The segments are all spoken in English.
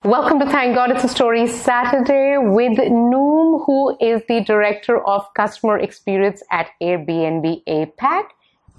Welcome to Thank God It's a Story Saturday with Noom, who is the Director of Customer Experience at Airbnb APAC,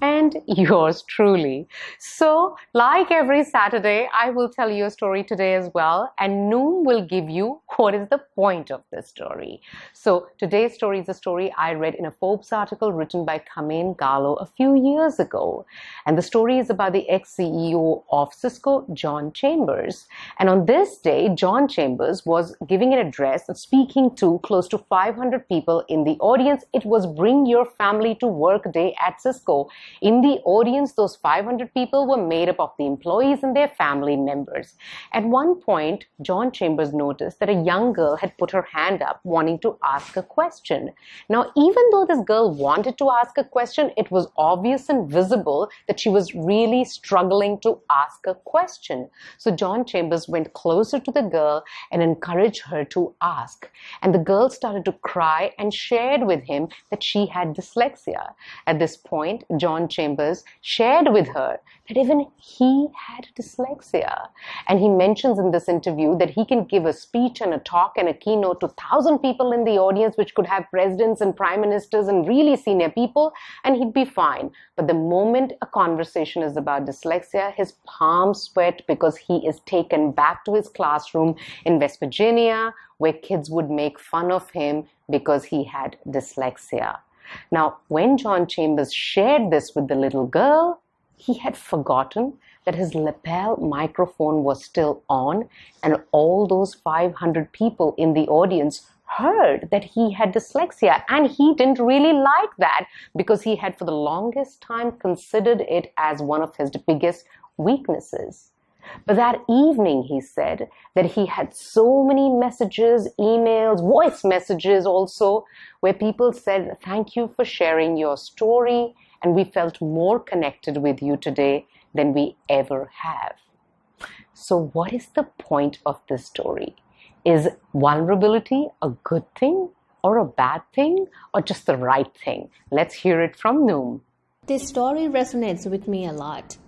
and yours truly. So, like every Saturday, I will tell you a story today as well, and Noom will give you what is the point of this story. So, today's story is a story I read in a Forbes article written by Kameen Gallo a few years ago. And the story is about the ex-CEO of Cisco, John Chambers. And on this day, John Chambers was giving an address and speaking to close to 500 people in the audience. It was Bring Your Family to Work Day at Cisco. In the audience, those 500 people were made up of the employees and their family members. At one point, John Chambers noticed that a young girl had put her hand up wanting to ask a question. Now, even though this girl wanted to ask a question, it was obvious and visible that she was really struggling to ask a question. So John Chambers went closer to the girl and encouraged her to ask. And the girl started to cry and shared with him that she had dyslexia. At this point, John Chambers shared with her that even he had dyslexia. And he mentions in this interview that he can give a speech and a talk and a keynote to 1,000 people in the audience, which could have presidents and prime ministers and really senior people, and he'd be fine. But the moment a conversation is about dyslexia, his palms sweat because he is taken back to his classroom in West Virginia, where kids would make fun of him because he had dyslexia. Now, when John Chambers shared this with the little girl, he had forgotten that his lapel microphone was still on, and all those 500 people in the audience heard that he had dyslexia, and he didn't really like that because he had for the longest time considered it as one of his biggest weaknesses. But that evening, he said that he had so many messages, emails, voice messages also, where people said, "Thank you for sharing your story, and we felt more connected with you today than we ever have." So what is the point of this story? Is vulnerability a good thing or a bad thing or just the right thing? Let's hear it from Noom. This story resonates with me a lot.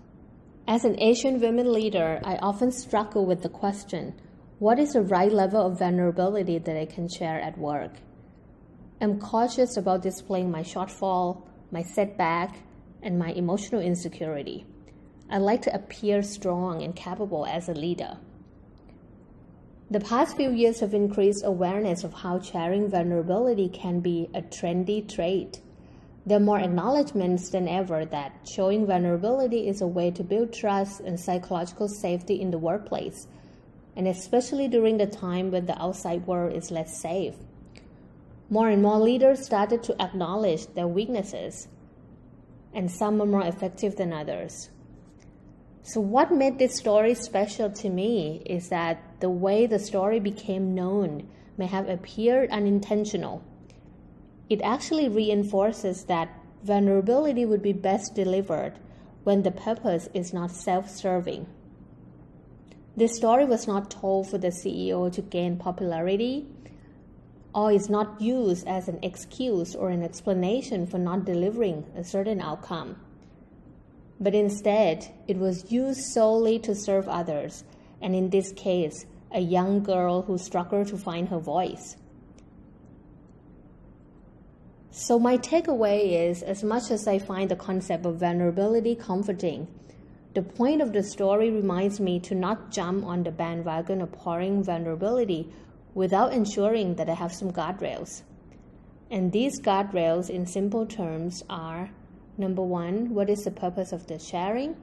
As an Asian women leader, I often struggle with the question, what is the right level of vulnerability that I can share at work? I'm cautious about displaying my shortfall, my setback, and my emotional insecurity. I like to appear strong and capable as a leader. The past few years have increased awareness of how sharing vulnerability can be a trendy trait. There are more acknowledgements than ever that showing vulnerability is a way to build trust and psychological safety in the workplace, and especially during the time when the outside world is less safe. More and more leaders started to acknowledge their weaknesses, and some are more effective than others. So what made this story special to me is that the way the story became known may have appeared unintentional. It actually reinforces that vulnerability would be best delivered when the purpose is not self-serving. This story was not told for the CEO to gain popularity, or is not used as an excuse or an explanation for not delivering a certain outcome. But instead, it was used solely to serve others, and in this case, a young girl who struggled to find her voice. So my takeaway is, as much as I find the concept of vulnerability comforting, the point of the story reminds me to not jump on the bandwagon of pouring vulnerability without ensuring that I have some guardrails. And these guardrails, in simple terms, are: number one, what is the purpose of the sharing?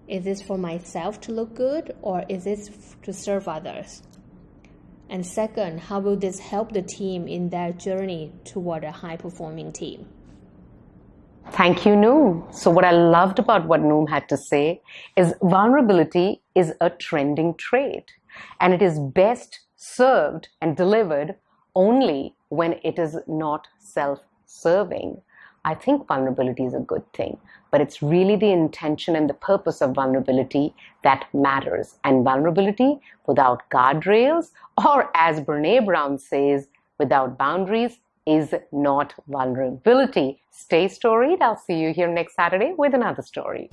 Is this for myself to look good, or is this to serve others? And second, how will this help the team in their journey toward a high-performing team? Thank you, Noom. So what I loved about what Noom had to say is vulnerability is a trending trait, and it is best served and delivered only when it is not self-serving. I think vulnerability is a good thing, but it's really the intention and the purpose of vulnerability that matters. And vulnerability without guardrails, or as Brené Brown says, without boundaries, is not vulnerability. Stay storied. I'll see you here next Saturday with another story.